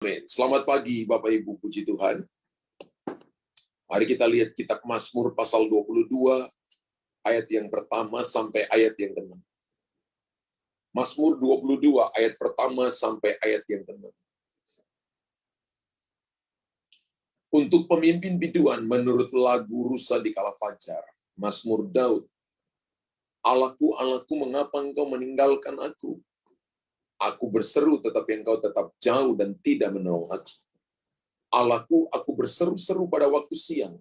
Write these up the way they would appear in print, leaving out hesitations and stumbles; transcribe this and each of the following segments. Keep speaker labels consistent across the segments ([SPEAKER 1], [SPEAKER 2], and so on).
[SPEAKER 1] Amin. Selamat pagi Bapak Ibu, puji Tuhan. Mari kita lihat kitab Mazmur pasal 22, ayat yang pertama sampai ayat yang ke-6. Mazmur 22, ayat pertama sampai ayat yang ke-6. Untuk pemimpin biduan menurut lagu Rusa di kala fajar, Mazmur Daud. Allahku, Allahku, mengapa engkau meninggalkan aku? Aku berseru tetapi engkau tetap jauh dan tidak menolong aku. Allahku, aku berseru-seru pada waktu siang,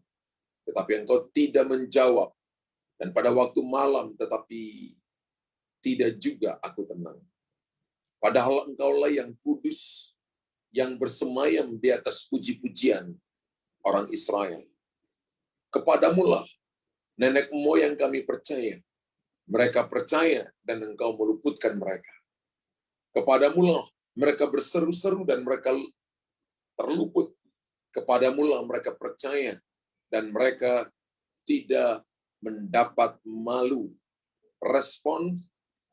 [SPEAKER 1] tetapi engkau tidak menjawab. Dan pada waktu malam, tetapi tidak juga aku tenang. Padahal engkaulah yang kudus, yang bersemayam di atas puji-pujian orang Israel. Kepadamulah nenek moyang kami percaya. Mereka percaya dan engkau meluputkan mereka. Kepadamulah mereka berseru-seru dan mereka terluput. Kepadamulah mereka percaya dan mereka tidak mendapat malu. Respon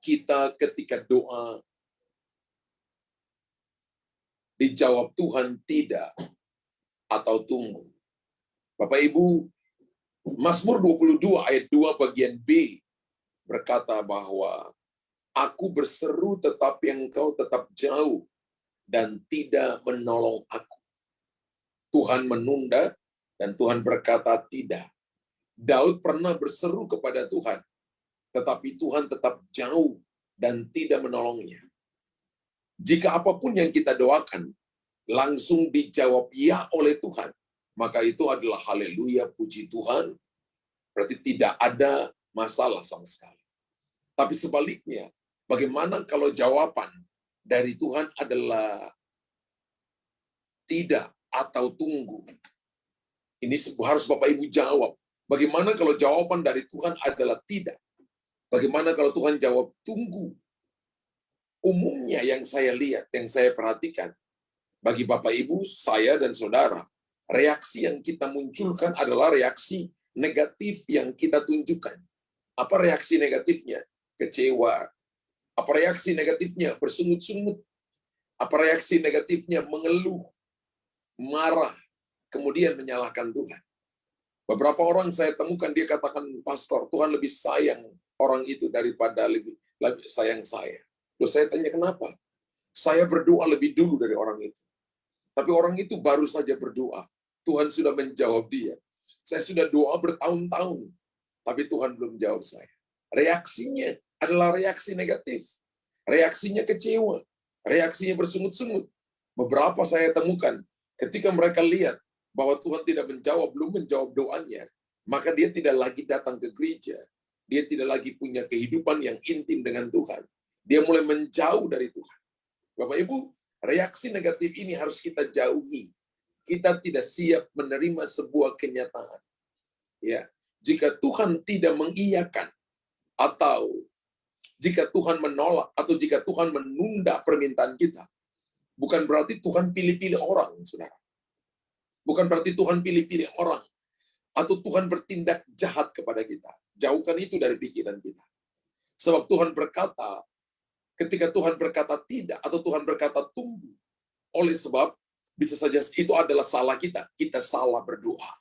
[SPEAKER 1] kita ketika doa dijawab Tuhan tidak atau tunggu. Bapak Ibu, Mazmur 22 ayat 2 bagian B berkata bahwa aku berseru tetapi engkau tetap jauh dan tidak menolong aku. Tuhan menunda dan Tuhan berkata tidak. Daud pernah berseru kepada Tuhan, tetapi Tuhan tetap jauh dan tidak menolongnya. Jika apapun yang kita doakan langsung dijawab ya oleh Tuhan, maka itu adalah haleluya, puji Tuhan, berarti tidak ada masalah sama sekali. Tapi sebaliknya, bagaimana kalau jawaban dari Tuhan adalah tidak atau tunggu? Ini harus Bapak Ibu jawab. Bagaimana kalau jawaban dari Tuhan adalah tidak? Bagaimana kalau Tuhan jawab tunggu? Umumnya yang saya lihat, yang saya perhatikan, bagi Bapak Ibu, saya dan saudara, reaksi yang kita munculkan adalah reaksi negatif yang kita tunjukkan. Apa reaksi negatifnya? Kecewa. Apa reaksi negatifnya? Bersungut-sungut. Apa reaksi negatifnya? Mengeluh, marah, kemudian menyalahkan Tuhan. Beberapa orang saya temukan, dia katakan, pastor, Tuhan lebih sayang orang itu daripada lebih sayang saya. Loh, saya tanya kenapa? Saya berdoa lebih dulu dari orang itu. Tapi orang itu baru saja berdoa. Tuhan sudah menjawab dia. Saya sudah doa bertahun-tahun, tapi Tuhan belum jawab saya. Reaksinya adalah reaksi negatif. Reaksinya kecewa. Reaksinya bersungut-sungut. Beberapa saya temukan, ketika mereka lihat bahwa Tuhan tidak menjawab, belum menjawab doanya, maka dia tidak lagi datang ke gereja. Dia tidak lagi punya kehidupan yang intim dengan Tuhan. Dia mulai menjauh dari Tuhan. Bapak Ibu, reaksi negatif ini harus kita jauhi. Kita tidak siap menerima sebuah kenyataan. Ya, jika Tuhan tidak mengiyakan, atau jika Tuhan menolak, atau jika Tuhan menunda permintaan kita, bukan berarti Tuhan pilih-pilih orang, saudara. Bukan berarti Tuhan pilih-pilih orang, atau Tuhan bertindak jahat kepada kita. Jauhkan itu dari pikiran kita. Sebab Tuhan berkata, ketika Tuhan berkata tidak, atau Tuhan berkata tunggu, oleh sebab bisa saja itu adalah salah kita. Kita salah berdoa.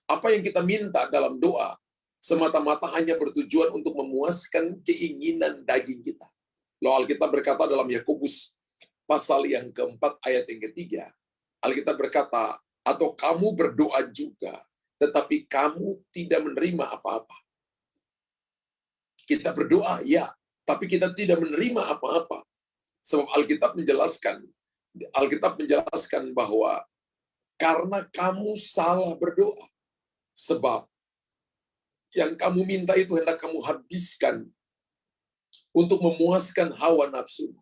[SPEAKER 1] Apa yang kita minta dalam doa semata-mata hanya bertujuan untuk memuaskan keinginan daging kita. Lalu Alkitab berkata dalam Yakobus pasal yang keempat ayat yang ketiga, Alkitab berkata, atau kamu berdoa juga, tetapi kamu tidak menerima apa-apa. Kita berdoa, ya, tapi kita tidak menerima apa-apa. Sebab Alkitab menjelaskan bahwa karena kamu salah berdoa, sebab yang kamu minta itu hendak kamu habiskan untuk memuaskan hawa nafsu.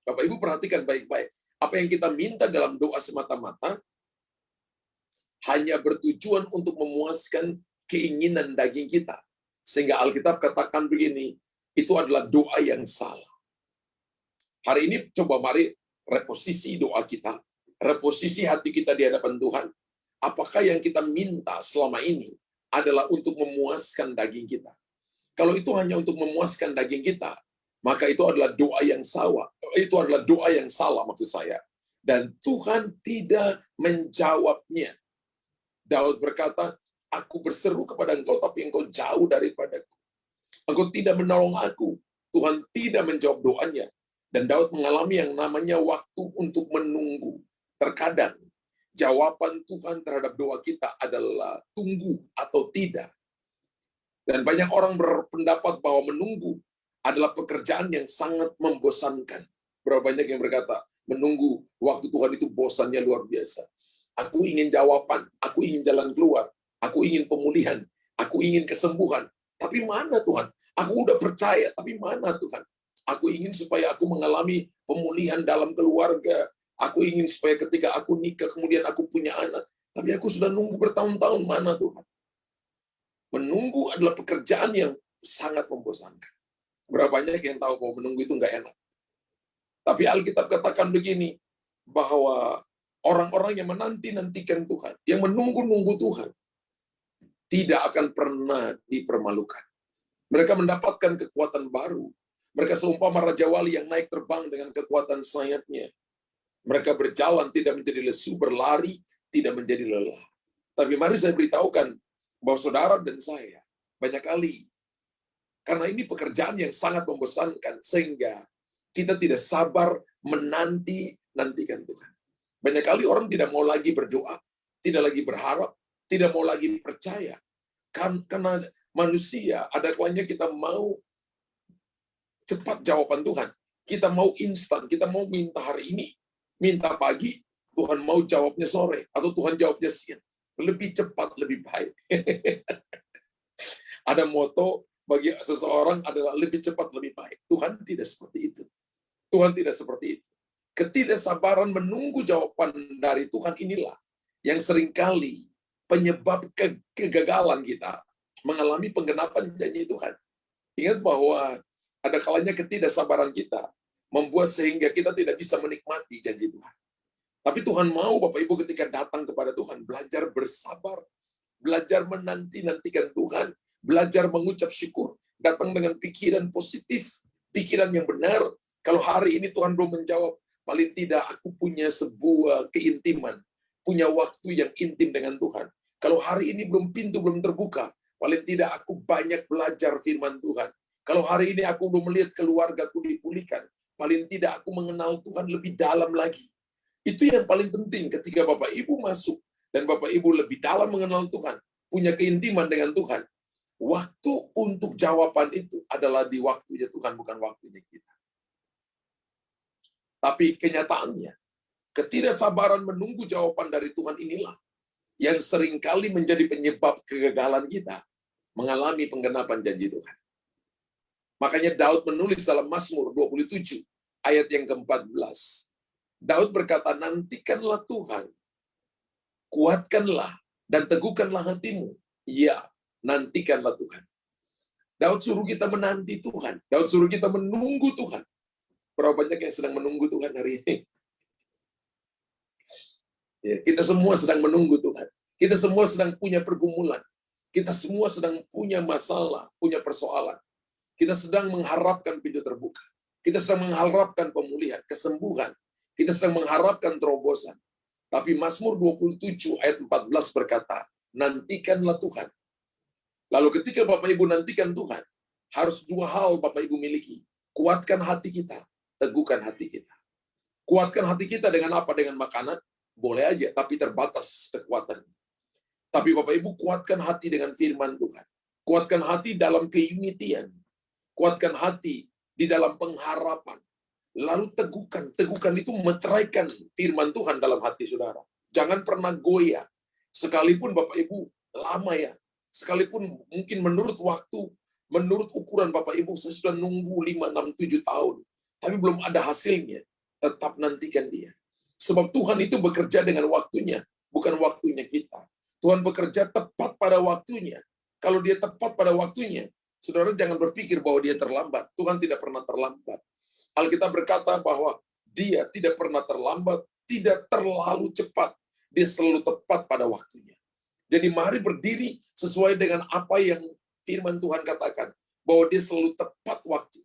[SPEAKER 1] Bapak Ibu perhatikan baik-baik. Apa yang kita minta dalam doa semata-mata hanya bertujuan untuk memuaskan keinginan daging kita. Sehingga Alkitab katakan begini, itu adalah doa yang salah. Hari ini coba mari reposisi doa kita, reposisi hati kita di hadapan Tuhan. Apakah yang kita minta selama ini adalah untuk memuaskan daging kita? Kalau itu hanya untuk memuaskan daging kita, Maka itu adalah doa yang salah. Itu adalah doa yang salah maksud saya. Dan Tuhan tidak menjawabnya. Daud berkata, aku berseru kepada engkau, tapi engkau jauh daripadaku. Engkau tidak menolong aku. Tuhan tidak menjawab doanya. Dan Daud mengalami yang namanya waktu untuk menunggu. Terkadang, jawaban Tuhan terhadap doa kita adalah tunggu atau tidak. Dan banyak orang berpendapat bahwa menunggu adalah pekerjaan yang sangat membosankan. Berapa banyak yang berkata, menunggu waktu Tuhan itu bosannya luar biasa. Aku ingin jawaban, aku ingin jalan keluar, aku ingin pemulihan, aku ingin kesembuhan. Tapi mana Tuhan? Aku udah percaya, tapi mana Tuhan? Aku ingin supaya aku mengalami pemulihan dalam keluarga. Aku ingin supaya ketika aku nikah, kemudian aku punya anak. Tapi aku sudah nunggu bertahun-tahun, mana Tuhan? Menunggu adalah pekerjaan yang sangat membosankan. Berapa banyak yang tahu bahwa menunggu itu nggak enak. Tapi Alkitab katakan begini, bahwa orang-orang yang menanti-nantikan Tuhan, yang menunggu-nunggu Tuhan, tidak akan pernah dipermalukan. Mereka mendapatkan kekuatan baru. Mereka seumpama Raja Wali yang naik terbang dengan kekuatan sayapnya. Mereka berjalan tidak menjadi lesu, berlari tidak menjadi lelah. Tapi mari saya beritahukan bahwa saudara dan saya banyak kali, karena ini pekerjaan yang sangat membosankan, sehingga kita tidak sabar menanti-nantikan Tuhan. Banyak kali orang tidak mau lagi berdoa, tidak lagi berharap, tidak mau lagi percaya. Karena manusia, ada kalanya kita mau cepat jawaban Tuhan. Kita mau instan, kita mau minta hari ini, minta pagi, Tuhan mau jawabnya sore, atau Tuhan jawabnya siang. Lebih cepat, lebih baik. Ada moto bagi seseorang adalah lebih cepat, lebih baik. Tuhan tidak seperti itu. Tuhan tidak seperti itu. Ketidaksabaran menunggu jawaban dari Tuhan inilah yang seringkali penyebab kegagalan kita mengalami penggenapan janji Tuhan. Ingat bahwa ada kalanya ketidaksabaran kita membuat sehingga kita tidak bisa menikmati janji Tuhan. Tapi Tuhan mau Bapak Ibu ketika datang kepada Tuhan, belajar bersabar, belajar menanti-nantikan Tuhan, belajar mengucap syukur, datang dengan pikiran positif, pikiran yang benar. Kalau hari ini Tuhan belum menjawab, paling tidak aku punya sebuah keintiman, punya waktu yang intim dengan Tuhan. Kalau hari ini pintu belum terbuka, paling tidak aku banyak belajar firman Tuhan. Kalau hari ini aku belum melihat keluargaku dipulihkan, paling tidak aku mengenal Tuhan lebih dalam lagi. Itu yang paling penting ketika Bapak Ibu masuk dan Bapak Ibu lebih dalam mengenal Tuhan, punya keintiman dengan Tuhan. Waktu untuk jawaban itu adalah di waktunya Tuhan, bukan waktunya kita. Tapi kenyataannya, ketidaksabaran menunggu jawaban dari Tuhan inilah yang seringkali menjadi penyebab kegagalan kita mengalami penggenapan janji Tuhan. Makanya Daud menulis dalam Mazmur 27 ayat yang ke-14. Daud berkata, nantikanlah Tuhan, kuatkanlah dan teguhkanlah hatimu. Ya, nantikanlah Tuhan. Daud suruh kita menanti Tuhan. Daud suruh kita menunggu Tuhan. Berapa banyak yang sedang menunggu Tuhan hari ini? Ya, kita semua sedang menunggu Tuhan. Kita semua sedang punya pergumulan. Kita semua sedang punya masalah, punya persoalan. Kita sedang mengharapkan pintu terbuka. Kita sedang mengharapkan pemulihan, kesembuhan. Kita sedang mengharapkan terobosan. Tapi Mazmur 27 ayat 14 berkata, nantikanlah Tuhan. Lalu ketika Bapak Ibu nantikan Tuhan, harus dua hal Bapak Ibu miliki. Kuatkan hati kita, teguhkan hati kita. Kuatkan hati kita dengan apa? Dengan makanan? Boleh aja, tapi terbatas kekuatan. Tapi Bapak Ibu kuatkan hati dengan firman Tuhan. Kuatkan hati dalam keunitian. Kuatkan hati di dalam pengharapan. Lalu teguhkan. Teguhkan itu meteraikan firman Tuhan dalam hati saudara. Jangan pernah goyah. Sekalipun Bapak Ibu lama ya. Sekalipun mungkin menurut waktu, menurut ukuran Bapak Ibu, saya sudah nunggu 5, 6, 7 tahun. Tapi belum ada hasilnya. Tetap nantikan dia. Sebab Tuhan itu bekerja dengan waktunya. Bukan waktunya kita. Tuhan bekerja tepat pada waktunya. Kalau dia tepat pada waktunya, saudara jangan berpikir bahwa dia terlambat. Tuhan tidak pernah terlambat. Alkitab berkata bahwa dia tidak pernah terlambat, tidak terlalu cepat. Dia selalu tepat pada waktunya. Jadi mari berdiri sesuai dengan apa yang firman Tuhan katakan. Bahwa dia selalu tepat waktu.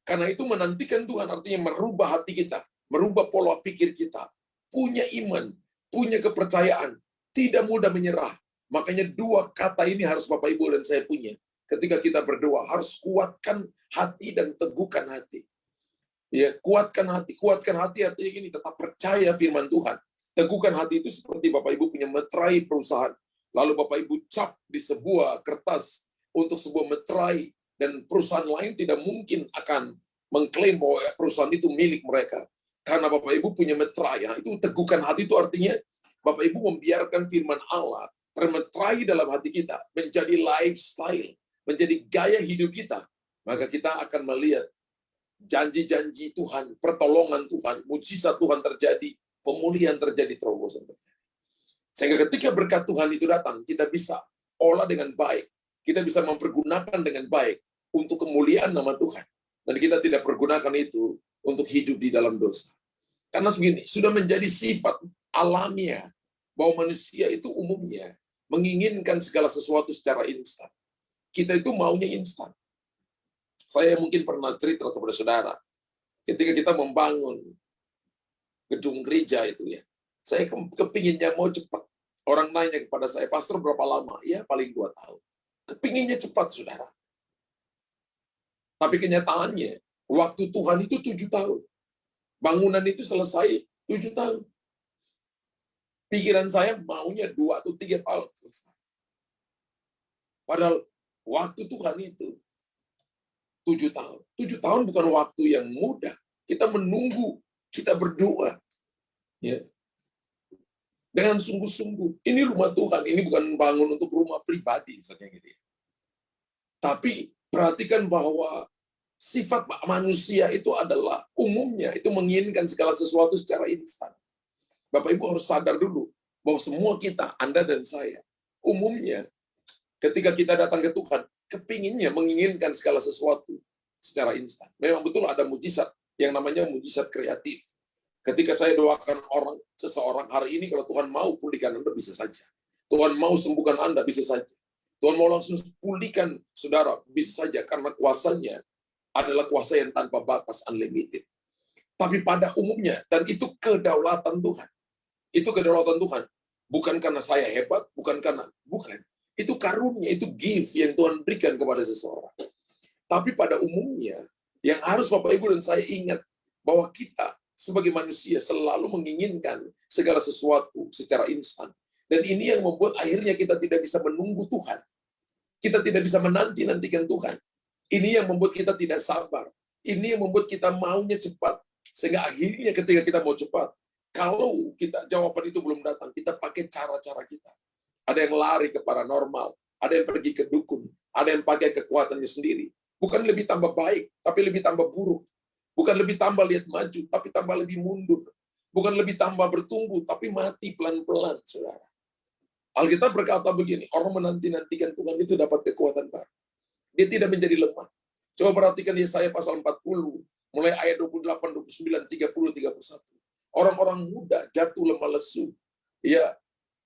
[SPEAKER 1] Karena itu menantikan Tuhan artinya merubah hati kita, merubah pola pikir kita, punya iman, punya kepercayaan, tidak mudah menyerah. Makanya dua kata ini harus Bapak Ibu dan saya punya. Ketika kita berdoa, harus kuatkan hati dan teguhkan hati. Ya, kuatkan hati artinya gini, tetap percaya firman Tuhan. Teguhkan hati itu seperti Bapak Ibu punya meterai perusahaan. Lalu Bapak Ibu cap di sebuah kertas untuk sebuah meterai, dan perusahaan lain tidak mungkin akan mengklaim bahwa perusahaan itu milik mereka. Karena Bapak Ibu punya meterai. Itu teguhkan hati itu artinya Bapak Ibu membiarkan firman Allah termeterai dalam hati kita, menjadi lifestyle, menjadi gaya hidup kita. Maka kita akan melihat janji-janji Tuhan, pertolongan Tuhan, mujizat Tuhan terjadi, pemulihan terjadi, terobosan terjadi. Sehingga ketika berkat Tuhan itu datang, kita bisa olah dengan baik, kita bisa mempergunakan dengan baik untuk kemuliaan nama Tuhan. Dan kita tidak pergunakan itu untuk hidup di dalam dosa. Karena begini, sudah menjadi sifat alamiah bahwa manusia itu umumnya menginginkan segala sesuatu secara instan. Kita itu maunya instan. Saya mungkin pernah cerita kepada saudara, ketika kita membangun gedung gereja itu ya, saya kepinginnya mau cepat. Orang nanya kepada saya, pastor berapa lama? Ya paling 2 tahun. Kepinginnya cepat, saudara. Tapi kenyataannya, waktu Tuhan itu 7 tahun. Bangunan itu selesai 7 tahun. Pikiran saya maunya 2 atau 3 tahun selesai. Padahal waktu Tuhan itu 7 tahun. 7 tahun bukan waktu yang mudah. Kita menunggu, kita berdoa. Ya. Dengan sungguh-sungguh. Ini rumah Tuhan, ini bukan bangun untuk rumah pribadi, misalnya gitu ya. Tapi perhatikan bahwa sifat manusia itu adalah umumnya itu menginginkan segala sesuatu secara instan. Bapak Ibu harus sadar dulu bahwa semua kita, Anda dan saya, umumnya ketika kita datang ke Tuhan, kepinginnya menginginkan segala sesuatu secara instan. Memang betul ada mujizat yang namanya mujizat kreatif. Ketika saya doakan seseorang hari ini, kalau Tuhan mau pulihkan Anda, bisa saja. Tuhan mau sembuhkan Anda, bisa saja. Tuhan mau langsung pulihkan saudara, bisa saja. Karena kuasanya adalah kuasa yang tanpa batas, unlimited. Tapi pada umumnya, dan itu kedaulatan Tuhan. Itu kedaulatan Tuhan. Bukan karena saya hebat, bukan. Itu karunia, itu gift yang Tuhan berikan kepada seseorang. Tapi pada umumnya, yang harus Bapak Ibu dan saya ingat, bahwa kita sebagai manusia selalu menginginkan segala sesuatu secara instan. Dan ini yang membuat akhirnya kita tidak bisa menunggu Tuhan. Kita tidak bisa menanti-nantikan Tuhan. Ini yang membuat kita tidak sabar. Ini yang membuat kita maunya cepat. Sehingga akhirnya ketika kita mau cepat, kalau jawaban itu belum datang, kita pakai cara-cara kita. Ada yang lari ke paranormal, ada yang pergi ke dukun, ada yang pakai kekuatannya sendiri. Bukan lebih tambah baik, tapi lebih tambah buruk. Bukan lebih tambah lihat maju, tapi tambah lebih mundur. Bukan lebih tambah bertumbuh, tapi mati pelan-pelan, saudara. Alkitab berkata begini, orang menanti-nantikan Tuhan itu dapat kekuatan baru. Dia tidak menjadi lemah. Coba perhatikan Yesaya pasal 40, mulai ayat 28, 29, 30, 31. Orang-orang muda jatuh lemah lesu. Ya,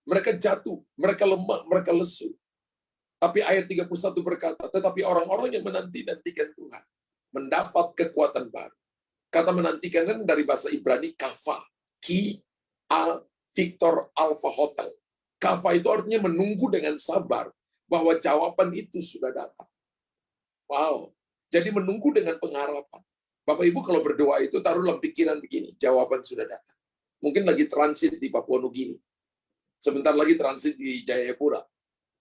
[SPEAKER 1] mereka jatuh, mereka lemah, mereka lesu. Tapi ayat 31 berkata, tetapi orang-orang yang menanti-nantikan Tuhan mendapat kekuatan baru. Kata menantikan kan dari bahasa Ibrani kafa, ki, a, Victor, Alpha Hotel. Kafa itu artinya menunggu dengan sabar bahwa jawaban itu sudah datang. Wow. Jadi menunggu dengan pengharapan. Bapak Ibu kalau berdoa itu taruh dalam pikiran begini, jawaban sudah datang. Mungkin lagi transit di Papua Nugini. Sebentar lagi transit di Jayapura.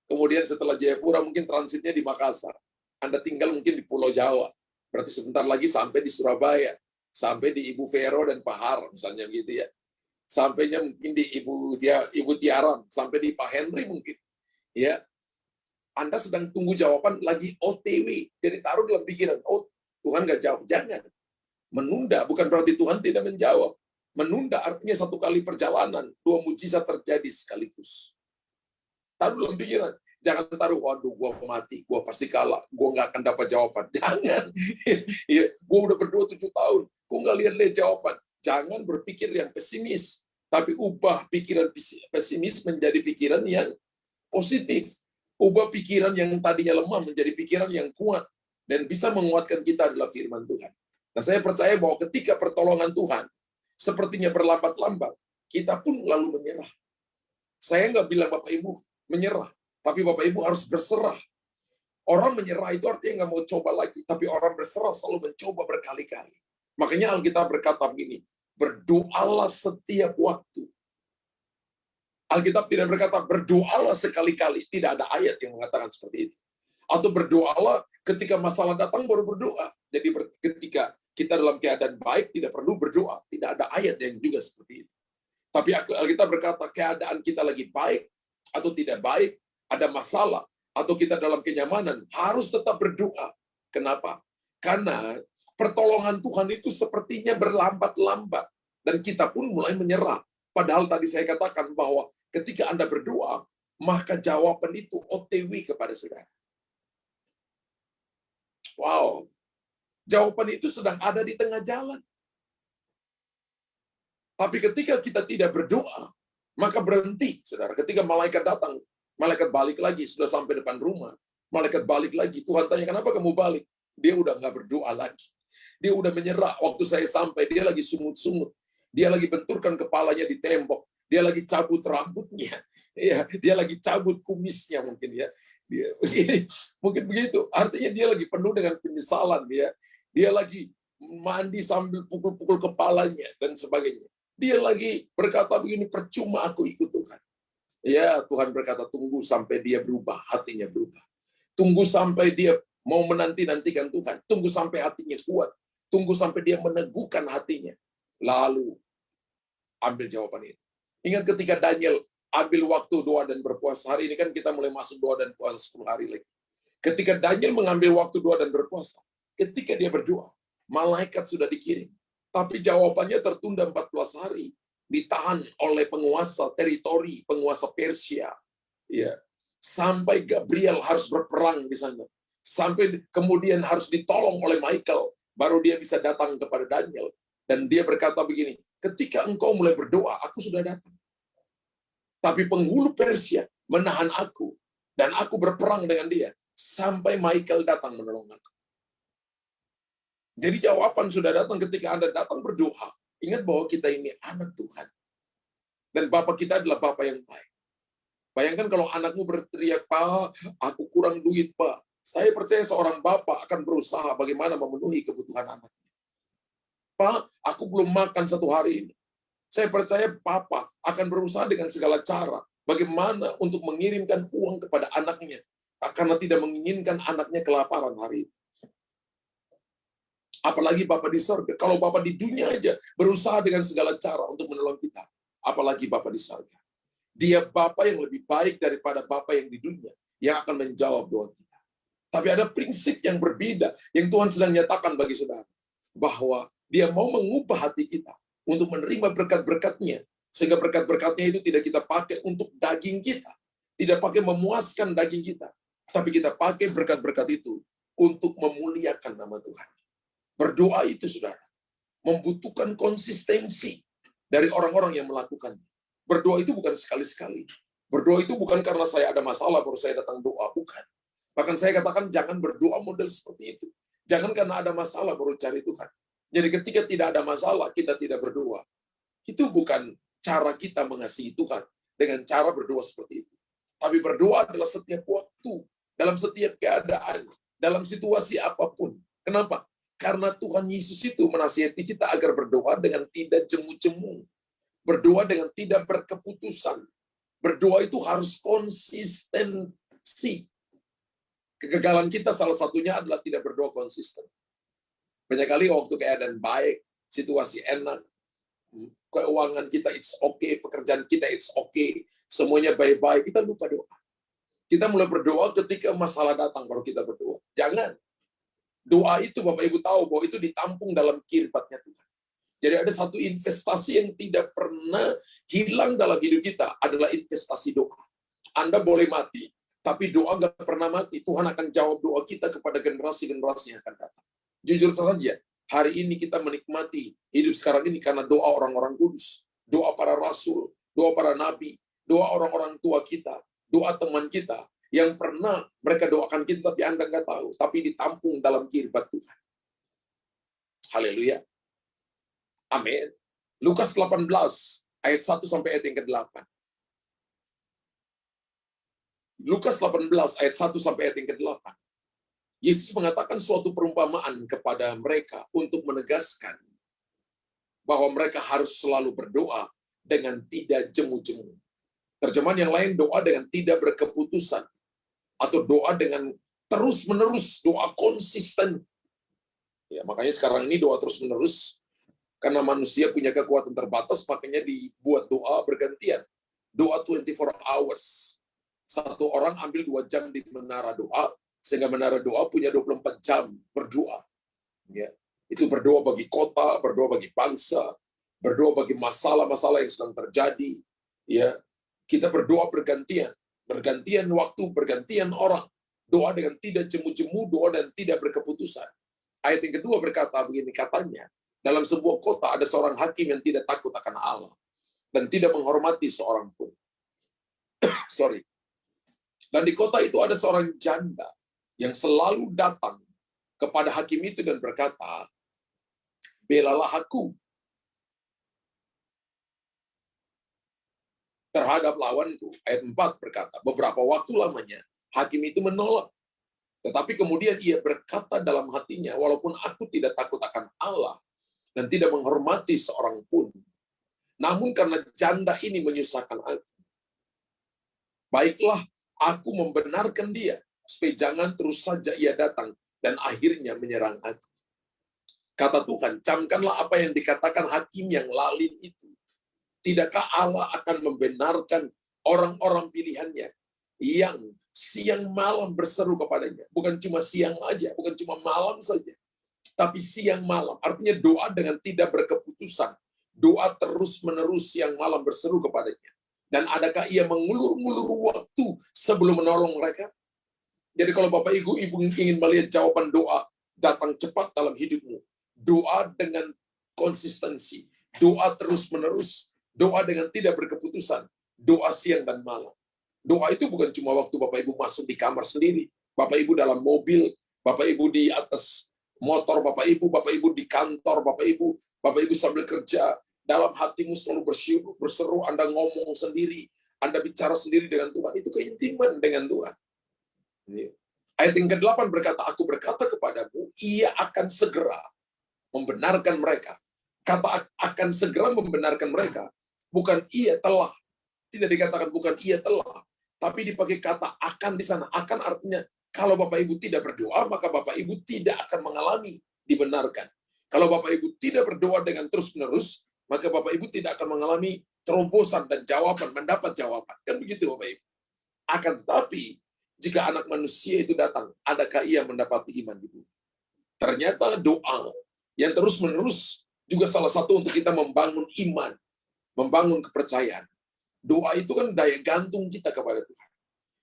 [SPEAKER 1] Kemudian setelah Jayapura mungkin transitnya di Makassar. Anda tinggal mungkin di Pulau Jawa. Berarti sebentar lagi sampai di Surabaya. Sampai di Ibu Vero dan Pak Har, misalnya gitu ya. Sampainya mungkin di Ibu Tiaram, sampai di Pak Henry mungkin. Ya. Anda sedang tunggu jawaban lagi OTW. Jadi taruh dalam pikiran, oh Tuhan nggak jawab. Jangan. Menunda bukan berarti Tuhan tidak menjawab. Menunda artinya 1 kali perjalanan, 2 mujizat terjadi sekaligus. Taruh dalam pikiran. Jangan taruh, waduh, gua mati, gua pasti kalah, gua nggak akan dapat jawaban. Jangan. Ya, gua udah berdoa 7 tahun, gua nggak lihat jawaban. Jangan berpikir yang pesimis, tapi ubah pikiran pesimis menjadi pikiran yang positif. Ubah pikiran yang tadinya lemah menjadi pikiran yang kuat dan bisa menguatkan kita adalah firman Tuhan. Nah, saya percaya bahwa ketika pertolongan Tuhan sepertinya berlambat-lambat, kita pun lalu menyerah. Saya nggak bilang Bapak Ibu menyerah, tapi Bapak Ibu harus berserah. Orang menyerah itu artinya nggak mau coba lagi, tapi orang berserah selalu mencoba berkali-kali. Makanya Alkitab berkata begini, berdoalah setiap waktu. Alkitab tidak berkata berdoalah sekali-kali, tidak ada ayat yang mengatakan seperti itu. Atau berdoalah ketika masalah datang baru berdoa. Jadi ketika kita dalam keadaan baik tidak perlu berdoa, tidak ada ayat yang juga seperti itu. Tapi Alkitab berkata keadaan kita lagi baik atau tidak baik, ada masalah atau kita dalam kenyamanan, harus tetap berdoa. Kenapa? Karena pertolongan Tuhan itu sepertinya berlambat-lambat dan kita pun mulai menyerah. Padahal tadi saya katakan bahwa ketika Anda berdoa, maka jawaban itu OTW kepada saudara. Wow, jawaban itu sedang ada di tengah jalan. Tapi ketika kita tidak berdoa, maka berhenti, saudara. Ketika malaikat datang, malaikat balik lagi, sudah sampai depan rumah. Malaikat balik lagi, Tuhan tanya, kenapa kamu balik? Dia udah nggak berdoa lagi. Dia udah menyerah. Waktu saya sampai, dia lagi sungut-sungut. Dia lagi benturkan kepalanya di tembok. Dia lagi cabut rambutnya. Ya, dia lagi cabut kumisnya mungkin ya. Mungkin begitu. Artinya dia lagi penuh dengan penyesalan ya. Dia lagi mandi sambil pukul-pukul kepalanya dan sebagainya. Dia lagi berkata begini, percuma aku ikut Tuhan. Ya, Tuhan berkata tunggu sampai dia berubah, hatinya berubah. Tunggu sampai dia mau menanti-nantikan Tuhan. Tunggu sampai hatinya kuat. Tunggu sampai dia meneguhkan hatinya. Lalu ambil jawaban itu. Ingat ketika Daniel ambil waktu doa dan berpuasa. Hari ini kan kita mulai masuk doa dan puasa 10 hari lagi. Ketika Daniel mengambil waktu doa dan berpuasa, ketika dia berdoa, malaikat sudah dikirim. Tapi jawabannya tertunda 14 hari. Ditahan oleh penguasa teritori, penguasa Persia. Ya. Sampai Gabriel harus berperang di sana. Sampai kemudian harus ditolong oleh Michael. Baru dia bisa datang kepada Daniel. Dan dia berkata begini, ketika engkau mulai berdoa, aku sudah datang. Tapi penghulu Persia menahan aku. Dan aku berperang dengan dia. Sampai Michael datang menolong aku. Jadi jawaban sudah datang ketika Anda datang berdoa. Ingat bahwa kita ini anak Tuhan. Dan Bapak kita adalah Bapak yang baik. Bayangkan kalau anakmu berteriak, Pak, aku kurang duit, Pak. Saya percaya seorang Bapak akan berusaha bagaimana memenuhi kebutuhan anaknya. Pak, aku belum makan 1 hari ini. Saya percaya Papa akan berusaha dengan segala cara bagaimana untuk mengirimkan uang kepada anaknya. Karena tidak menginginkan anaknya kelaparan hari itu. Apalagi Bapak di surga. Kalau Bapak di dunia aja berusaha dengan segala cara untuk menolong kita. Apalagi Bapak di surga. Dia Bapak yang lebih baik daripada Bapak yang di dunia. Yang akan menjawab doa kita. Tapi ada prinsip yang berbeda. Yang Tuhan sedang nyatakan bagi saudara. Bahwa dia mau mengubah hati kita. Untuk menerima berkat-berkatnya. Sehingga berkat-berkatnya itu tidak kita pakai untuk daging kita. Tidak pakai memuaskan daging kita. Tapi kita pakai berkat-berkat itu untuk memuliakan nama Tuhan. Berdoa itu, saudara, membutuhkan konsistensi dari orang-orang yang melakukannya. Berdoa itu bukan sekali-sekali. Berdoa itu bukan karena saya ada masalah baru saya datang doa, bukan. Bahkan saya katakan jangan berdoa model seperti itu. Jangan karena ada masalah baru cari Tuhan. Jadi ketika tidak ada masalah, kita tidak berdoa. Itu bukan cara kita mengasihi Tuhan dengan cara berdoa seperti itu. Tapi berdoa adalah setiap waktu, dalam setiap keadaan, dalam situasi apapun. Kenapa? Karena Tuhan Yesus itu menasihati kita agar berdoa dengan tidak jemu-jemu. Berdoa dengan tidak berkeputusan. Berdoa itu harus konsistensi. Kegagalan kita salah satunya adalah tidak berdoa konsisten. Banyak kali waktu keadaan baik, situasi enak, keuangan kita it's okay, pekerjaan kita it's okay, semuanya baik-baik, kita lupa doa. Kita mulai berdoa ketika masalah datang, baru kita berdoa. Jangan. Doa itu Bapak Ibu tahu bahwa itu ditampung dalam kirbatnya Tuhan. Jadi ada satu investasi yang tidak pernah hilang dalam hidup kita adalah investasi doa. Anda boleh mati, tapi doa nggak pernah mati. Tuhan akan jawab doa kita kepada generasi-generasi yang akan datang. Jujur saja, hari ini kita menikmati hidup sekarang ini karena doa orang-orang kudus, doa para rasul, doa para nabi, doa orang-orang tua kita, doa teman kita, yang pernah mereka doakan kita tapi Anda nggak tahu, tapi ditampung dalam kirbat Tuhan. Haleluya. Amin. Lukas 18 ayat 1 sampai ayat yang ke-8. Lukas 18 ayat 1 sampai ayat yang ke-8. Yesus mengatakan suatu perumpamaan kepada mereka untuk menegaskan bahwa mereka harus selalu berdoa dengan tidak jemu-jemu. Terjemahan yang lain, doa dengan tidak berkeputusan. Atau doa dengan terus-menerus, doa konsisten. Ya, makanya sekarang ini doa terus-menerus, karena manusia punya kekuatan terbatas, makanya dibuat doa bergantian. Doa 24 hours. Satu orang ambil 2 jam di menara doa, sehingga menara doa punya 24 jam berdoa. Ya, itu berdoa bagi kota, berdoa bagi bangsa, berdoa bagi masalah-masalah yang sedang terjadi. Ya, kita berdoa bergantian waktu, bergantian orang. Doa dengan tidak jemu-jemu, doa dan tidak berkeputusan. Ayat yang kedua berkata begini, katanya, dalam sebuah kota ada seorang hakim yang tidak takut akan Allah dan tidak menghormati seorang pun. Sorry. Dan di kota itu ada seorang janda yang selalu datang kepada hakim itu dan berkata, belalah aku terhadap lawanku. Ayat 4 berkata, beberapa waktu lamanya hakim itu menolak. Tetapi kemudian ia berkata dalam hatinya, walaupun aku tidak takut akan Allah dan tidak menghormati seorang pun, namun karena janda ini menyusahkan aku, baiklah aku membenarkan dia, supaya jangan terus saja ia datang dan akhirnya menyerang aku. Kata Tuhan, camkanlah apa yang dikatakan hakim yang lalim itu. Tidakkah Allah akan membenarkan orang-orang pilihannya yang siang malam berseru kepadanya? Bukan cuma siang aja, bukan cuma malam saja, tapi siang malam. Artinya doa dengan tidak berkeputusan. Doa terus-menerus siang malam berseru kepadanya. Dan adakah ia mengulur-ngulur waktu sebelum menolong mereka? Jadi kalau Bapak Ibu ingin melihat jawaban doa datang cepat dalam hidupmu, doa dengan konsistensi, doa terus-menerus, doa dengan tidak berkeputusan, doa siang dan malam. Doa itu bukan cuma waktu Bapak Ibu masuk di kamar sendiri, Bapak Ibu dalam mobil, Bapak Ibu di atas motor, Bapak Ibu di kantor, Bapak Ibu sambil kerja, dalam hatimu selalu berseru, Anda ngomong sendiri, Anda bicara sendiri dengan Tuhan, itu keintiman dengan Tuhan. Ayat yang ke-8 berkata, aku berkata kepadamu, ia akan segera membenarkan mereka. Kata akan segera membenarkan mereka, bukan ia telah. Tidak dikatakan bukan ia telah, tapi dipakai kata akan di sana. Akan artinya, kalau Bapak Ibu tidak berdoa, maka Bapak Ibu tidak akan mengalami dibenarkan. Kalau Bapak Ibu tidak berdoa dengan terus-menerus, maka Bapak Ibu tidak akan mengalami terobosan dan jawaban, mendapat jawaban. Kan begitu Bapak Ibu. Akan tapi, jika anak manusia itu datang, adakah ia mendapati iman di bumi? Ternyata doa yang terus-menerus juga salah satu untuk kita membangun iman, membangun kepercayaan. Doa itu kan daya gantung kita kepada Tuhan.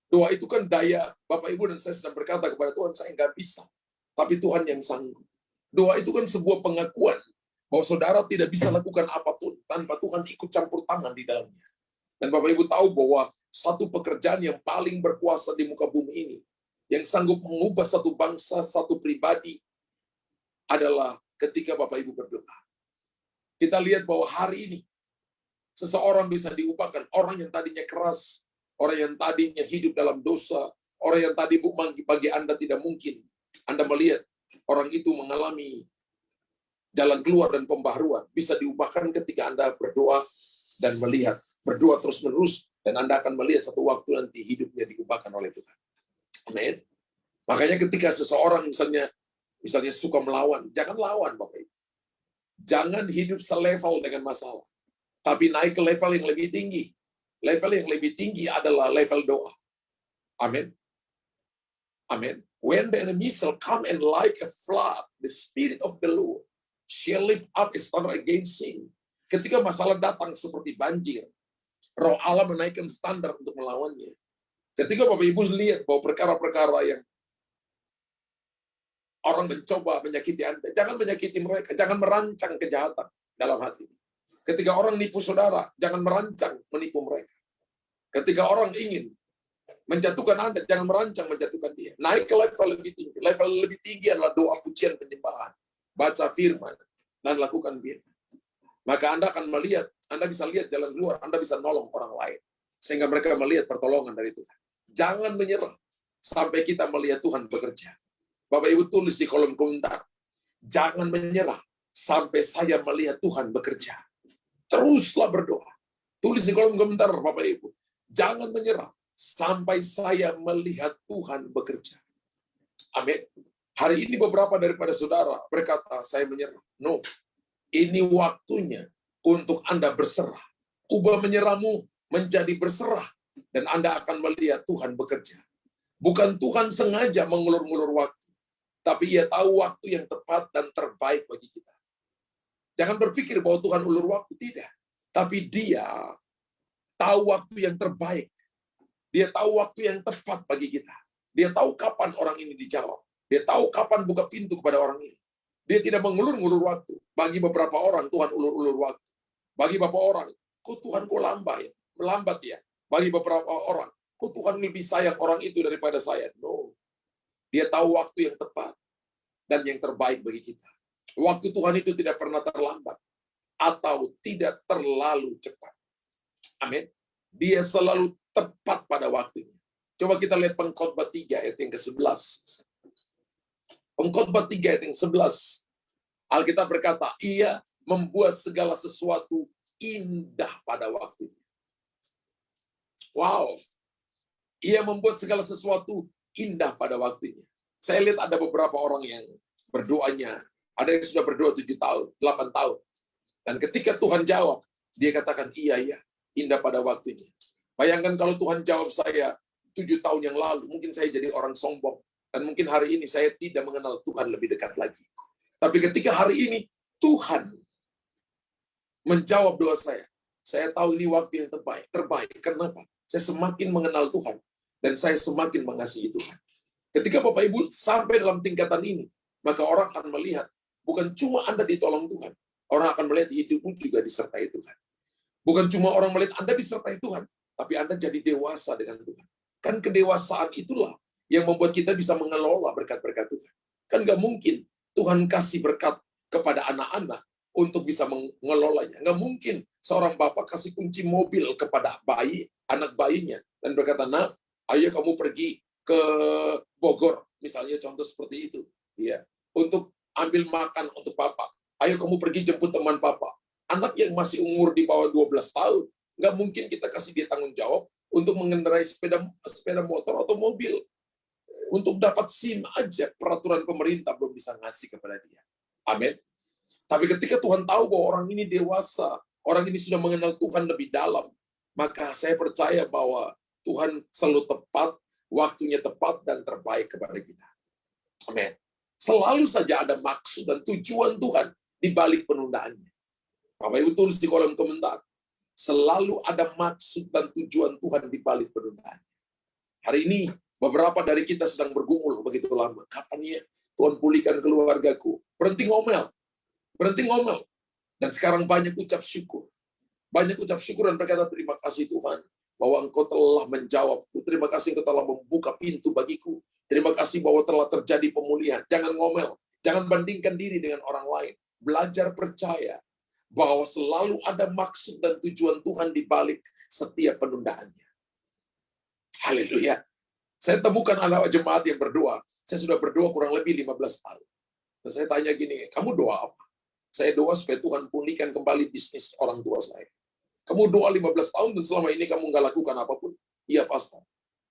[SPEAKER 1] Doa itu kan daya, Bapak Ibu dan saya sedang berkata kepada Tuhan, saya nggak bisa, tapi Tuhan yang sanggup. Doa itu kan sebuah pengakuan bahwa saudara tidak bisa lakukan apapun tanpa Tuhan ikut campur tangan di dalamnya. Dan Bapak Ibu tahu bahwa satu pekerjaan yang paling berkuasa di muka bumi ini, yang sanggup mengubah satu bangsa, satu pribadi, adalah ketika Bapak Ibu berdoa. Kita lihat bahwa hari ini, seseorang bisa diubahkan. Orang yang tadinya keras, orang yang tadinya hidup dalam dosa, orang yang tadi bagi Anda tidak mungkin. Anda melihat orang itu mengalami jalan keluar dan pembaharuan. Bisa diubahkan ketika Anda berdoa dan melihat. Berdoa terus-menerus, dan Anda akan melihat satu waktu nanti hidupnya diubahkan oleh Tuhan. Amin. Makanya ketika seseorang misalnya suka melawan, jangan lawan Bapak Ibu. Jangan hidup selevel dengan masalah. Tapi naik ke level yang lebih tinggi. Level yang lebih tinggi adalah level doa. Amin. Amin. When the enemy shall come and like a flood, the spirit of the Lord shall lift up his standard against him. Ketika masalah datang seperti banjir, Roh Allah menaikkan standar untuk melawannya. Ketika Bapak Ibu lihat bahwa perkara-perkara yang orang mencoba menyakiti Anda, jangan menyakiti mereka, jangan merancang kejahatan dalam hati. Ketika orang nipu saudara, jangan merancang menipu mereka. Ketika orang ingin menjatuhkan Anda, jangan merancang menjatuhkan dia. Naik ke level lebih tinggi. Level lebih tinggi adalah doa, pujian, penyembahan. baca firman, dan lakukan firman. Maka Anda akan melihat, Anda bisa lihat jalan keluar, Anda bisa nolong orang lain. Sehingga mereka melihat pertolongan dari Tuhan. Jangan menyerah sampai kita melihat Tuhan bekerja. Bapak Ibu tulis di kolom komentar, jangan menyerah sampai saya melihat Tuhan bekerja. Teruslah berdoa. Tulis di kolom komentar, Bapak Ibu. Jangan menyerah sampai saya melihat Tuhan bekerja. Amin. Hari ini beberapa daripada saudara berkata, saya menyerah. No, ini waktunya untuk Anda berserah. Ubah menyerahmu menjadi berserah. Dan Anda akan melihat Tuhan bekerja. Bukan Tuhan sengaja mengulur-ngulur waktu. Tapi Ia tahu waktu yang tepat dan terbaik bagi kita. Jangan berpikir bahwa Tuhan ulur waktu. Tidak. Tapi Dia tahu waktu yang terbaik. Dia tahu waktu yang tepat bagi kita. Dia tahu kapan orang ini dijawab. Dia tahu kapan buka pintu kepada orang ini. Dia tidak mengulur-ngulur waktu. Bagi beberapa orang, Tuhan ulur-ulur waktu. Bagi beberapa orang, kok Tuhan kok melambat ya? Bagi beberapa orang, kok Tuhan lebih sayang orang itu daripada saya? No. Dia tahu waktu yang tepat dan yang terbaik bagi kita. Waktu Tuhan itu tidak pernah terlambat atau tidak terlalu cepat. Amin. Dia selalu tepat pada waktunya. Coba kita lihat Pengkhotbah 3 ayat yang ke-11. Pengkhotbah 3 ayat yang 11. Alkitab berkata, Ia membuat segala sesuatu indah pada waktunya. Wow. Ia membuat segala sesuatu indah pada waktunya. Saya lihat ada beberapa orang yang berdoanya, ada yang sudah berdoa 7 tahun, 8 tahun. Dan ketika Tuhan jawab, dia katakan, iya, indah pada waktunya. Bayangkan kalau Tuhan jawab saya 7 tahun yang lalu, mungkin saya jadi orang sombong. Dan mungkin hari ini saya tidak mengenal Tuhan lebih dekat lagi. Tapi ketika hari ini, Tuhan menjawab doa saya tahu ini waktu yang terbaik. Kenapa? Saya semakin mengenal Tuhan. Dan saya semakin mengasihi Tuhan. Ketika Bapak Ibu sampai dalam tingkatan ini, maka orang akan melihat, bukan cuma Anda ditolong Tuhan, orang akan melihat hidupmu juga disertai Tuhan. Bukan cuma orang melihat Anda disertai Tuhan, tapi Anda jadi dewasa dengan Tuhan. Kan kedewasaan itulah yang membuat kita bisa mengelola berkat-berkat Tuhan. Kan nggak mungkin Tuhan kasih berkat kepada anak-anak untuk bisa mengelolanya. Nggak mungkin seorang bapak kasih kunci mobil kepada anak bayinya, dan berkata, nah, ayo kamu pergi ke Bogor, misalnya contoh seperti itu. Ya, untuk ambil makan untuk papa. Ayo kamu pergi jemput teman papa. Anak yang masih umur di bawah 12 tahun, nggak mungkin kita kasih dia tanggung jawab untuk mengendarai sepeda motor atau mobil. Untuk dapat SIM aja, peraturan pemerintah belum bisa ngasih kepada dia. Amin. Tapi ketika Tuhan tahu bahwa orang ini dewasa, orang ini sudah mengenal Tuhan lebih dalam, maka saya percaya bahwa Tuhan selalu tepat, waktunya tepat dan terbaik kepada kita. Amin. Selalu saja ada maksud dan tujuan Tuhan di balik penundaannya. Bapak Ibu tulis di kolom komentar. Selalu ada maksud dan tujuan Tuhan di balik penundaannya. Hari ini, beberapa dari kita sedang bergumul begitu lama. Kapan ya Tuhan pulihkan keluargaku? Berhenti ngomel. Berhenti ngomel. Dan sekarang banyak ucap syukur. Banyak ucap syukur dan berkata, terima kasih Tuhan, bahwa Engkau telah menjawabku. Terima kasih Engkau telah membuka pintu bagiku. Terima kasih bahwa telah terjadi pemulihan. Jangan ngomel. Jangan bandingkan diri dengan orang lain. Belajar percaya bahwa selalu ada maksud dan tujuan Tuhan di balik setiap penundaannya. Haleluya. Saya temukan anak jemaat yang berdoa. Saya sudah berdoa kurang lebih 15 tahun. Dan saya tanya gini, kamu doa apa? Saya doa supaya Tuhan pulihkan kembali bisnis orang tua saya. Kamu doa 15 tahun dan selama ini kamu nggak lakukan apapun. Iya, pastor.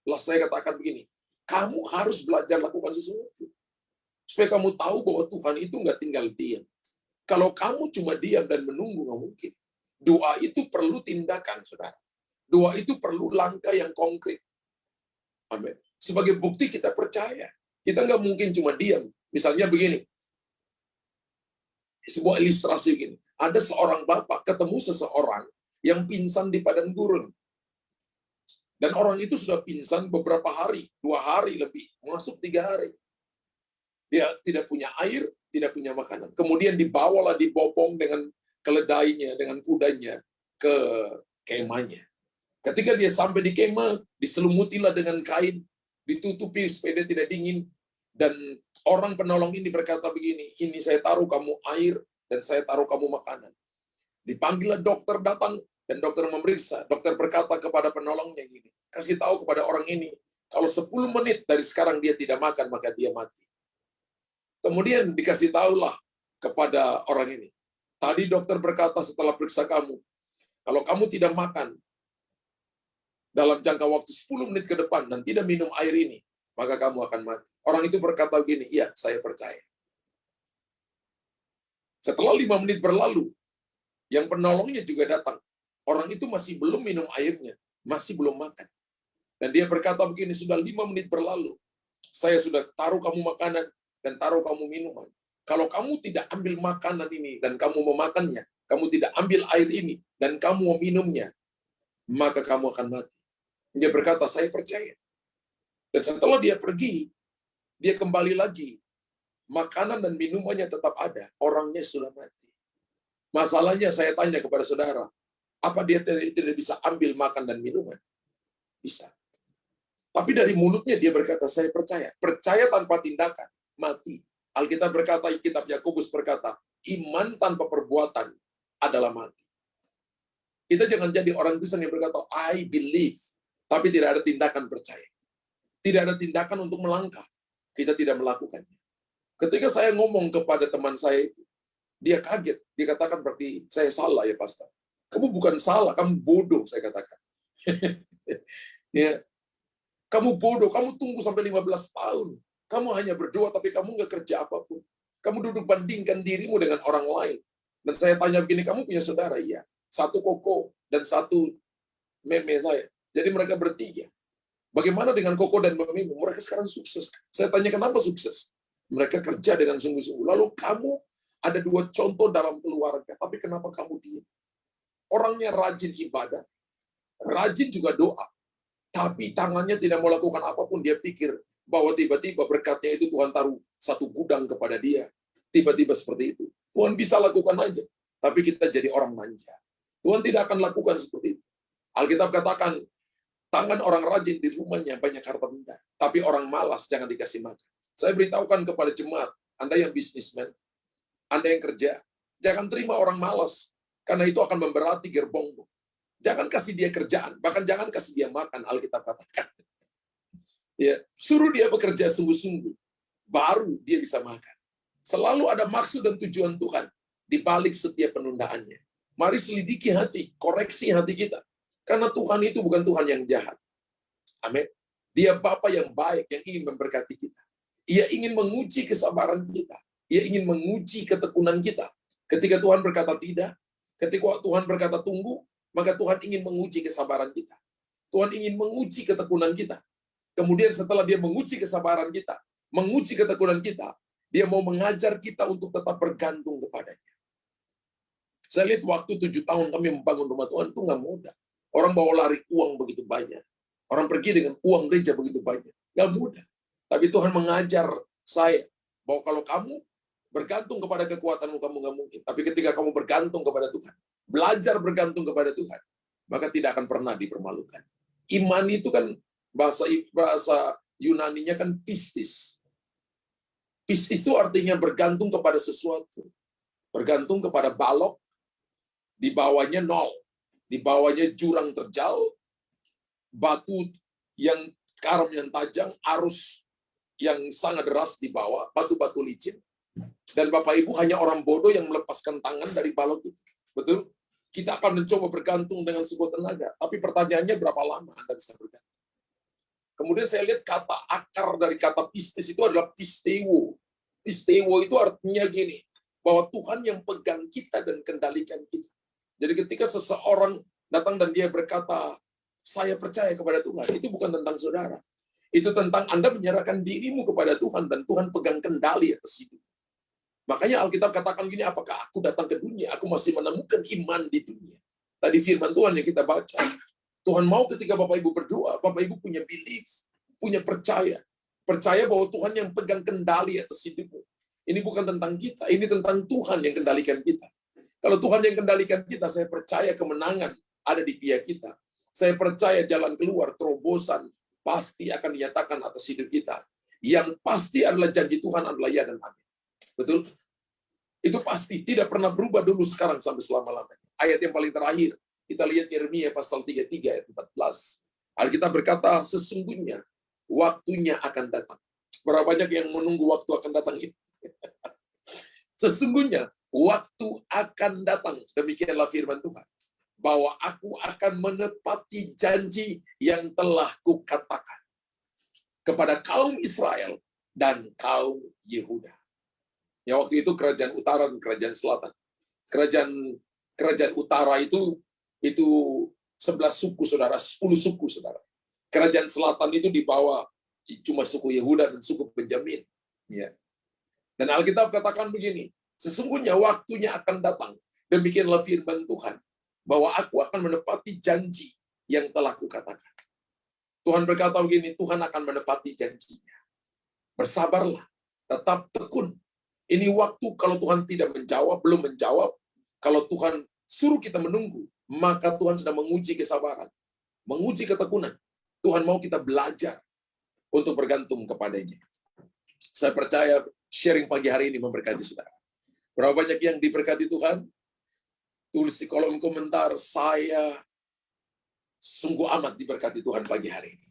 [SPEAKER 1] Lah saya katakan begini, kamu harus belajar lakukan sesuatu. Supaya kamu tahu bahwa Tuhan itu nggak tinggal diam. Kalau kamu cuma diam dan menunggu, nggak mungkin. Doa itu perlu tindakan, saudara. Doa itu perlu langkah yang konkret. Amin. Sebagai bukti kita percaya. Kita nggak mungkin cuma diam. Misalnya begini. Sebuah ilustrasi begini. Ada seorang bapak ketemu seseorang yang pingsan di padang gurun. Dan orang itu sudah pingsan beberapa hari. 2 hari lebih. Masuk 3 hari. Dia tidak punya air, tidak punya makanan. Kemudian dibawalah, dibopong dengan keledainya, dengan kudanya ke kemahnya. Ketika dia sampai di kemah, diselimutilah dengan kain, ditutupi supaya dia tidak dingin. Dan orang penolong ini berkata begini, ini saya taruh kamu air, dan saya taruh kamu makanan. Dipanggillah dokter datang, dan dokter memeriksa. Dokter berkata kepada penolongnya gini, kasih tahu kepada orang ini, kalau 10 menit dari sekarang dia tidak makan, maka dia mati. Kemudian dikasih tahulah kepada orang ini. Tadi dokter berkata setelah periksa kamu, kalau kamu tidak makan dalam jangka waktu 10 menit ke depan dan tidak minum air ini, maka kamu akan mati. Orang itu berkata begini, iya, saya percaya. Setelah 5 menit berlalu, yang penolongnya juga datang. Orang itu masih belum minum airnya, masih belum makan. Dan dia berkata begini, sudah 5 menit berlalu, saya sudah taruh kamu makanan dan taruh kamu minuman. Kalau kamu tidak ambil makanan ini dan kamu memakannya, kamu tidak ambil air ini dan kamu meminumnya, maka kamu akan mati. Dia berkata, saya percaya. Dan setelah dia pergi, dia kembali lagi. Makanan dan minumannya tetap ada, orangnya sudah mati. Masalahnya saya tanya kepada saudara, apa dia tidak bisa ambil makan dan minuman? Bisa. Tapi dari mulutnya dia berkata, saya percaya. Percaya tanpa tindakan, mati. Alkitab berkata, kitab Yakobus berkata, iman tanpa perbuatan adalah mati. Kita jangan jadi orang Kristen yang berkata, I believe, tapi tidak ada tindakan percaya. Tidak ada tindakan untuk melangkah. Kita tidak melakukannya. Ketika saya ngomong kepada teman saya itu, dia kaget. Dia katakan, berarti saya salah ya, Pastor. Kamu bukan salah, kamu bodoh, saya katakan. Ya, kamu bodoh, kamu tunggu sampai 15 tahun. Kamu hanya berdoa, tapi kamu nggak kerja apapun. Kamu duduk bandingkan dirimu dengan orang lain. Dan saya tanya begini, kamu punya saudara? Iya. 1 Koko dan 1 Meme saya. Jadi mereka bertiga. Bagaimana dengan Koko dan Meme? Mereka sekarang sukses. Saya tanya, kenapa sukses? Mereka kerja dengan sungguh-sungguh. Lalu kamu ada 2 contoh dalam keluarga, tapi kenapa kamu diam? Orangnya rajin ibadah, rajin juga doa, tapi tangannya tidak mau lakukan apapun. Dia pikir bahwa tiba-tiba berkatnya itu Tuhan taruh 1 gudang kepada dia. Tiba-tiba seperti itu. Tuhan bisa lakukan aja, tapi kita jadi orang manja. Tuhan tidak akan lakukan seperti itu. Alkitab katakan, tangan orang rajin di rumahnya banyak harta benda, tapi orang malas jangan dikasih makan. Saya beritahukan kepada jemaat, Anda yang bisnismen, Anda yang kerja, jangan terima orang malas, karena itu akan memberati gerbongmu. Jangan kasih dia kerjaan, bahkan jangan kasih dia makan, Alkitab katakan. Ya, suruh dia bekerja sungguh-sungguh, baru dia bisa makan. Selalu ada maksud dan tujuan Tuhan di balik setiap penundaannya. Mari selidiki hati, koreksi hati kita. Karena Tuhan itu bukan Tuhan yang jahat. Amin. Dia Bapa yang baik, yang ingin memberkati kita. Ia ingin menguji kesabaran kita. Ia ingin menguji ketekunan kita. Ketika Tuhan berkata tidak, ketika Tuhan berkata tunggu, maka Tuhan ingin menguji kesabaran kita. Tuhan ingin menguji ketekunan kita. Kemudian setelah dia menguji kesabaran kita, menguji ketekunan kita, dia mau mengajar kita untuk tetap bergantung kepadanya. Saya lihat waktu 7 tahun kami membangun rumah Tuhan itu nggak mudah. Orang bawa lari uang begitu banyak. Orang pergi dengan uang gereja begitu banyak. Nggak mudah. Tapi Tuhan mengajar saya bahwa kalau kamu bergantung kepada kekuatanmu, kamu nggak mungkin. Tapi ketika kamu bergantung kepada Tuhan, belajar bergantung kepada Tuhan, maka tidak akan pernah dipermalukan. Iman itu kan bahasa Yunaninya kan pistis. Pistis itu artinya bergantung kepada sesuatu. Bergantung kepada balok, di bawahnya nol. Di bawahnya jurang terjal, batu yang karam yang tajam, arus yang sangat deras di bawah, batu-batu licin. Dan Bapak Ibu hanya orang bodoh yang melepaskan tangan dari balok itu. Betul? Kita akan mencoba bergantung dengan sebuah tenaga. Tapi pertanyaannya berapa lama Anda bisa bergantung? Kemudian saya lihat kata akar dari kata pistis itu adalah pistewo. Pistewo itu artinya gini, bahwa Tuhan yang pegang kita dan kendalikan kita. Jadi ketika seseorang datang dan dia berkata, saya percaya kepada Tuhan, itu bukan tentang saudara. Itu tentang Anda menyerahkan dirimu kepada Tuhan, dan Tuhan pegang kendali atas hidup. Makanya Alkitab katakan gini, apakah aku datang ke dunia, aku masih menemukan iman di dunia. Tadi firman Tuhan yang kita baca. Tuhan mau ketika Bapak Ibu berdoa, Bapak Ibu punya belief, punya percaya. Percaya bahwa Tuhan yang pegang kendali atas hidupmu. Ini bukan tentang kita, ini tentang Tuhan yang kendalikan kita. Kalau Tuhan yang kendalikan kita, saya percaya kemenangan ada di pihak kita. Saya percaya jalan keluar, terobosan, pasti akan dinyatakan atas hidup kita. Yang pasti adalah janji Tuhan adalah ya dan amin. Betul? Itu pasti, tidak pernah berubah dulu, sekarang, sampai selama-lamanya. Ayat yang paling terakhir, kita lihat Yeremia pasal 33 ayat 14. Alkitab berkata, sesungguhnya waktunya akan datang. Berapa banyak yang menunggu waktu akan datang ini? Sesungguhnya waktu akan datang, demikianlah firman Tuhan, bahwa aku akan menepati janji yang telah kukatakan kepada kaum Israel dan kaum Yehuda. Ya, waktu itu kerajaan utara dan kerajaan selatan. Kerajaan utara itu 11 suku, saudara, 10 suku, saudara. Kerajaan selatan itu di bawah cuma suku Yehuda dan suku Benjamin. Ya. Dan Alkitab katakan begini, sesungguhnya waktunya akan datang, demikianlah firman Tuhan, bahwa aku akan menepati janji yang telah kukatakan. Tuhan berkata begini, Tuhan akan menepati janjinya. Bersabarlah, tetap tekun. Ini waktu kalau Tuhan tidak menjawab, belum menjawab, kalau Tuhan suruh kita menunggu, maka Tuhan sedang menguji kesabaran, menguji ketekunan. Tuhan mau kita belajar untuk bergantung kepadanya. Saya percaya sharing pagi hari ini memberkati saudara. Berapa banyak yang diberkati Tuhan? Tulis di kolom komentar, saya sungguh amat diberkati Tuhan pagi hari ini.